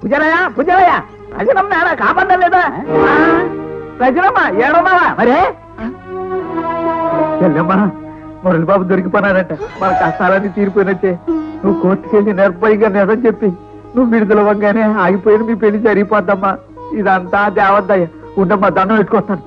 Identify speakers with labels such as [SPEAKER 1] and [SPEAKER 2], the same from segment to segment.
[SPEAKER 1] పుజలయ్య పుజలయ్య రజనమ్మ ఎలా కాపాడడం లేదా? రజనమ్మ ఏడమ్మా మరే చెల్లెమ్మా మురళి బాబు దొరికిపోయినాడంట. మన కష్టాలన్నీ తీరిపోయినట్టే. నువ్వు కోర్టుకెళ్ళి నిర్భయంగా నిజం చెప్పి నువ్వు విడుదలవ్వగానే ఆగిపోయిన మీ పెళ్లి జరిగిపోద్దమ్మా. ఇదంతా దేవద్దయ్య. ఉండమ్మా, దండం పెట్టుకొస్తాను.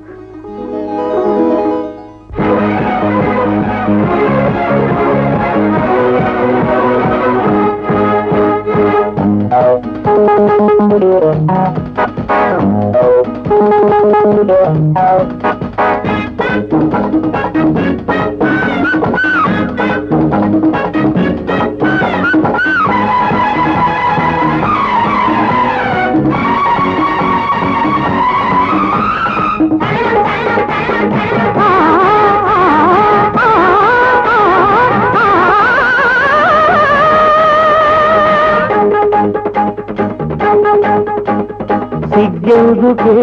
[SPEAKER 1] సిగ్గెందుకే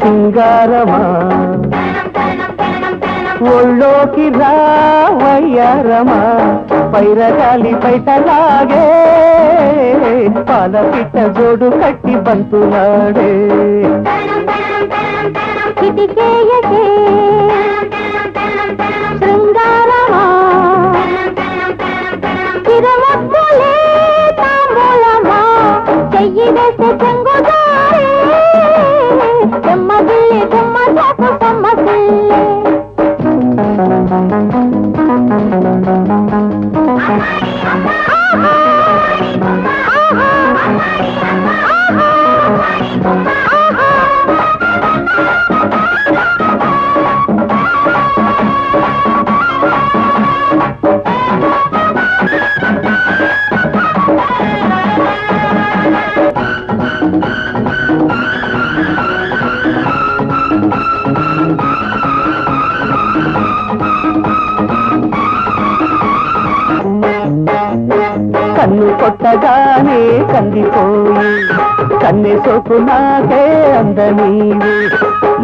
[SPEAKER 1] సింగారమా ఒళ్ళోకి రావయ్యారమా పైరగాలి బయటలాగే పాలపిట్ట జోడు కట్టి బంతులాడే
[SPEAKER 2] కిటికేయకే శృంగారమా చిరమప్పులే తాంబూలమా చెయ్యి వేసే చెంగుదారే చెమ్మగిల్లి చెమ్మ చాకు చెమ్మగిల్లి
[SPEAKER 1] కన్ను కొట్టగానే కందిపోయి కన్నె సోకు నాకే అందనీవు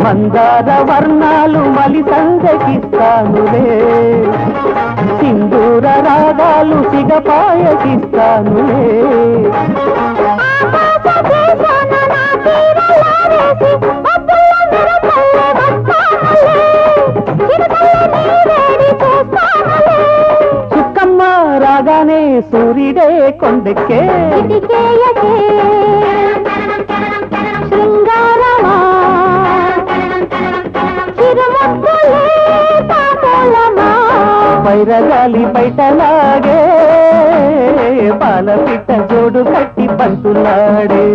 [SPEAKER 1] మందార వర్ణాలు మలి సందకిస్తానులే సింధూర రాగాలు సిగపాయకిస్తానులే చుక్కమ్మ రాగానే సూర్యుడే కొండెక్కే
[SPEAKER 2] శృంగారమా చిరుమప్పులే తాంబూలమా
[SPEAKER 1] పైరగాలి బయటలాగే పాలపిట్ట జోడు కట్టి బంతులాడే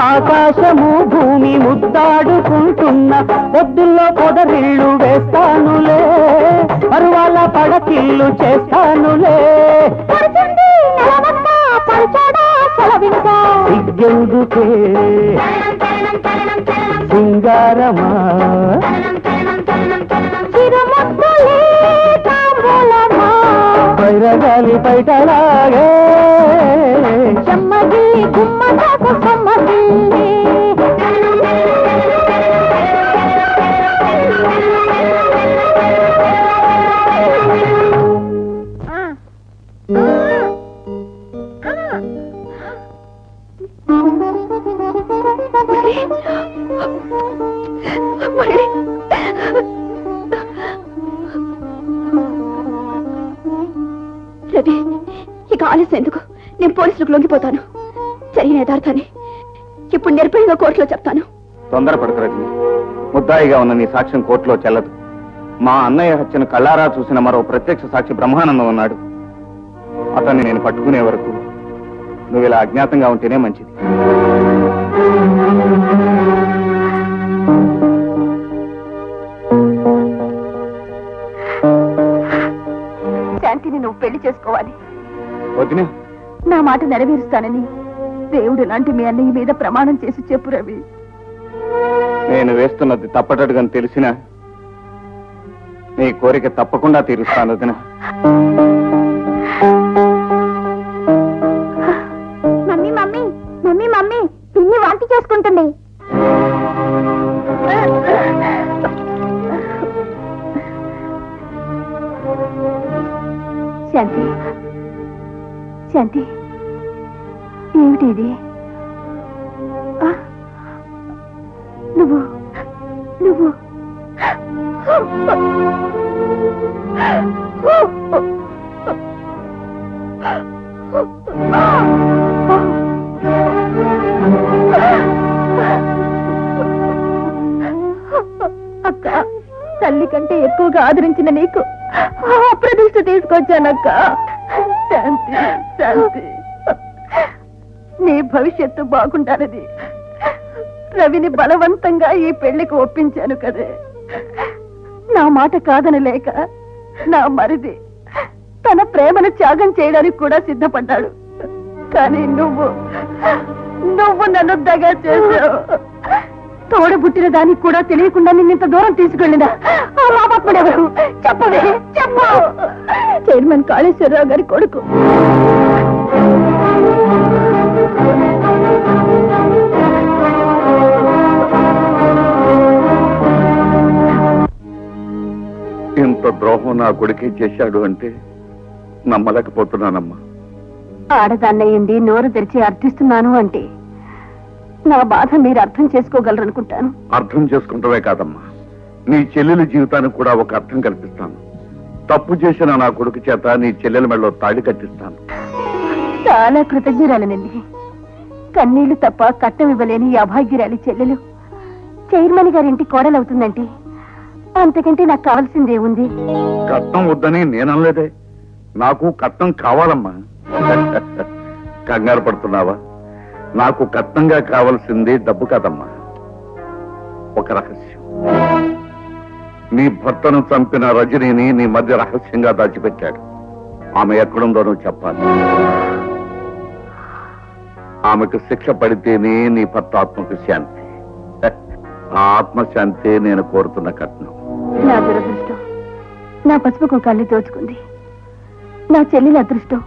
[SPEAKER 1] ఆకాశము భూమి ముద్దాడుకుంటున్న పొద్దుల్లో పొదరిళ్ళు వేస్తానులే పరువాల పడకిళ్ళు చేస్తానులే సిగ్గెందుకే సింగారమా బైరగాలి బయటలాగే
[SPEAKER 2] చెమ్మగిల్లి గుమ్మ చాకు చెమ్మగిల్లి రవి, ఇక ఆలస్యం ఎందుకు? నేను పోలీసులకు లొంగిపోతాను. జరిగిన యథార్థాన్ని ఇప్పుడు నిర్భయంగా కోర్టులో చెప్తాను.
[SPEAKER 3] తొందరపడకు రజని. ముద్దాయిగా ఉన్న నీ సాక్ష్యం కోర్టులో చెల్లదు. మా అన్నయ్య హత్యను కళ్ళారా చూసిన మరో ప్రత్యక్ష సాక్షి బ్రహ్మానందం ఉన్నాడు. అతన్ని నేను పట్టుకునే వరకు నువ్వు ఇలా అజ్ఞాతంగా ఉంటేనే మంచిది.
[SPEAKER 2] శాంతిని నువ్వు పెళ్లి చేసుకోవాలి.
[SPEAKER 3] వదినా,
[SPEAKER 2] నా మాట నెరవేరుస్తానని దేవుడు లాంటి మీ అన్నయ్య మీద ప్రమాణం చేసి చెప్పు రవి.
[SPEAKER 3] నేను వేస్తున్నది తప్పటడుగని తెలిసినా నీ కోరిక తప్పకుండా తీరుస్తాను వదినా.
[SPEAKER 2] మమ్మీ మమ్మీ మమ్మీ మమ్మీ పిన్ని వాంతి చేసుకుంటుంది. శాంతి శాంతి ఏమిటి ఇది? నువ్వు నువ్వు అక్క, తల్లి కంటే ఎక్కువగా ఆదరించిన నీకు అప్రదిష్ట తీసుకొచ్చానక్క. శాంతి శాంతి, నీ భవిష్యత్తు బాగుండాలని రవిని బలవంతంగా ఈ పెళ్లికి ఒప్పించాను కదే. నా మాట కాదనలేక నా మరిది తన ప్రేమను త్యాగం చేయడానికి కూడా సిద్ధపడ్డాడు. కానీ నువ్వు నన్ను దగా చేశావు. తోడబుట్టిన దానికి కూడా తెలియకుండా నిన్నింత దూరం తీసుకెళ్ళినా ఆ పాపాత్ముడెవరు? చెప్పవే, చెప్పు. చైర్మన్ కాళేశ్వరరావు గారి కొడుకు.
[SPEAKER 3] ఇంత ద్రోహం నా కొడుకే చేశాడు అంటే నమ్మలేకపోతున్నానమ్మా.
[SPEAKER 2] ఆడదాన్నయ్యండి నోరు తెరిచి అర్థిస్తున్నాను అంటే నా బాధ మీరు అర్థం చేసుకోగలరనుకుంటాను.
[SPEAKER 3] అర్థం చేసుకుంటవే కాదమ్మా, నీ చెల్లెలి జీవితానికి కూడా ఒక అర్థం కల్పిస్తాను. తప్పు చేసిన నా కొడుకు చేత నీ చెల్లెల మెడలో తాళి కట్టిస్తాను.
[SPEAKER 2] చాలా కృతజ్ఞురాలనండి. కన్నీళ్లు తప్ప కట్టం ఇవ్వలేని ఈ అభాగ్యురాలి చెల్లెలు చైర్మన్ గారింటి కోడలవుతుందంటే అంతకంటే నాకు కావాల్సిందేముంది?
[SPEAKER 3] కట్నం వద్దని నేననలేదే, నాకు కట్నం కావాలమ్మా. కంగారు పడుతున్నావా? నాకు కట్నంగా కావాల్సింది డబ్బు కాదమ్మా, ఒక రహస్యం. నీ భర్తను చంపిన రజనీని నీ మధ్య రహస్యంగా దాచిపెట్టాడు. ఆమె ఎక్కడుందో నువ్వు చెప్పాలి. ఆమెకు శిక్ష పడితేనే నీ భర్త ఆత్మకు శాంతి. ఆ ఆత్మశాంతి నేను కోరుతున్న కట్నం.
[SPEAKER 2] నా దురదృష్టం నా పసుపు కుంకాల్ని దోచుకుంది. నా చెల్లెల అదృష్టం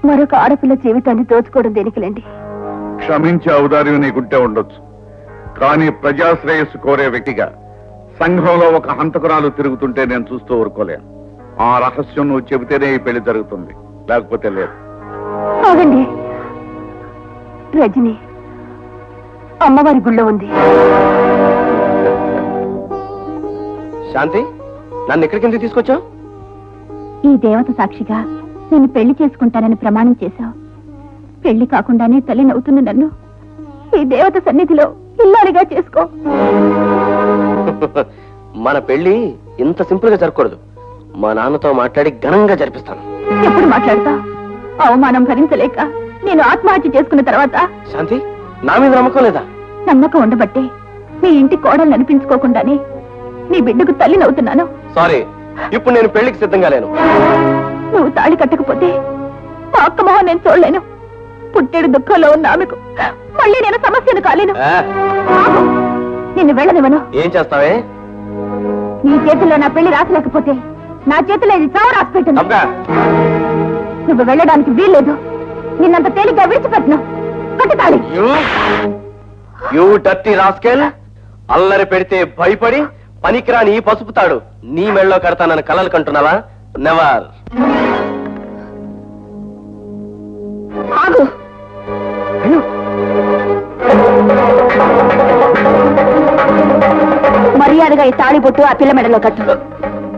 [SPEAKER 2] మరొక ఆడపిల్ల జీవితాన్ని దోచుకోవడం దేనికిలేండి.
[SPEAKER 3] క్షమించే ఔదార్యం నీకుంటే ఉండొచ్చు, కానీ ప్రజాశ్రేయస్సు కోరే వ్యక్తిగా సంఘంలో ఒక హంతకురాలు తిరుగుతుంటే నేను చూస్తూ ఊరుకోలేను. ఆ రహస్యం నువ్వు చెబితేనే ఈ పెళ్లి జరుగుతుంది, లేకపోతే లేదు.
[SPEAKER 2] ఆగండి, రజని అమ్మవారి గుళ్ళో ఉంది.
[SPEAKER 3] శాంతి, నన్ను ఎక్కడికి ఎందుకు తీసుకొచ్చావు?
[SPEAKER 2] ఈ దేవత సాక్షిగా నేను పెళ్లి చేసుకుంటానని ప్రమాణం చేశావు. పెళ్లి కాకుండానే తల్లి నవ్వుతున్న నన్ను ఈ దేవత సన్నిధిలో ఇల్లాలిగా చేసుకో.
[SPEAKER 4] మన పెళ్లి ఇంత సింపుల్ గా జరగకూడదు. మా నాన్నతో మాట్లాడి ఘనంగా జరిపిస్తాను.
[SPEAKER 2] ఎప్పుడు మాట్లాడతా? అవమానం భరించలేక నేను ఆత్మహత్య చేసుకున్న తర్వాత
[SPEAKER 4] శాంతి, నా మీద నమ్మకం లేదా?
[SPEAKER 2] నమ్మకం ఉండబట్టే మీ ఇంటి కోడలు అనిపించుకోకుండానే నీ బిడ్డకు తల్లి నవ్వుతున్నాను.
[SPEAKER 4] సారీ, ఇప్పుడు నేను పెళ్లికి సిద్ధంగా లేను.
[SPEAKER 2] నువ్వు తాళి కట్టకపోతే మా అక్క మొహం నేను చూడలేను. పుట్టేడు దుఃఖంలో ఉన్న ఆమెకు మళ్ళీ నేను సమస్యను కాలేను. ఆగు, నిన్ను వెళ్ళనివ్వను.
[SPEAKER 4] ఏం చేస్తావే?
[SPEAKER 2] నీ చేతుల్లో నా పెళ్లి రాసలేకపోతే నా చేతిలో ఇది చావు రాసి పెట్టింది.
[SPEAKER 4] అబ్బా,
[SPEAKER 2] నువ్వు వెళ్ళడానికి వీల్లేదు. నిన్నంత తేలిగ్గా విడిచిపెట్టను. కట్టు తాళి.
[SPEAKER 4] You dirty rascal. అల్లరి పెడితే భయపడి పనికిరాని ఈ పసుపు తాడు నీ మెళ్ళలో కడతానని కలలు కంటున్నావా? నెవర్.
[SPEAKER 2] ఆగు. మర్యాదగా ఈ తాళి బొట్టు ఆ పిల్ల మెడలో కట్టు.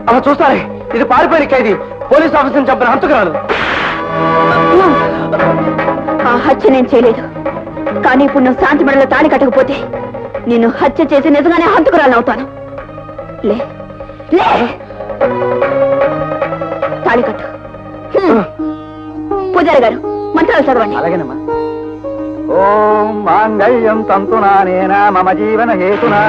[SPEAKER 4] అలా చూస్తారే, ఇది పారిపోయిన ఖైదీ, పోలీస్ ఆఫీసర్ని చంపిన హంతకురాలు.
[SPEAKER 2] ఆ హత్య నేను చేయలేదు. కానీ ఇప్పుడు నువ్వు శాంతి మెడలో తాళి కట్టకపోతే నేను హత్య చేసి నిజంగానే హంతకురాలను అవుతాను. లే, లే. తాళి కట్టు. పూజారి గారు మంత్రాలు చదవండి.
[SPEAKER 1] అలాగేనమ్మా. ఓం మాంగళ్యం తంతునా నేనా మమ జీవన హేతునా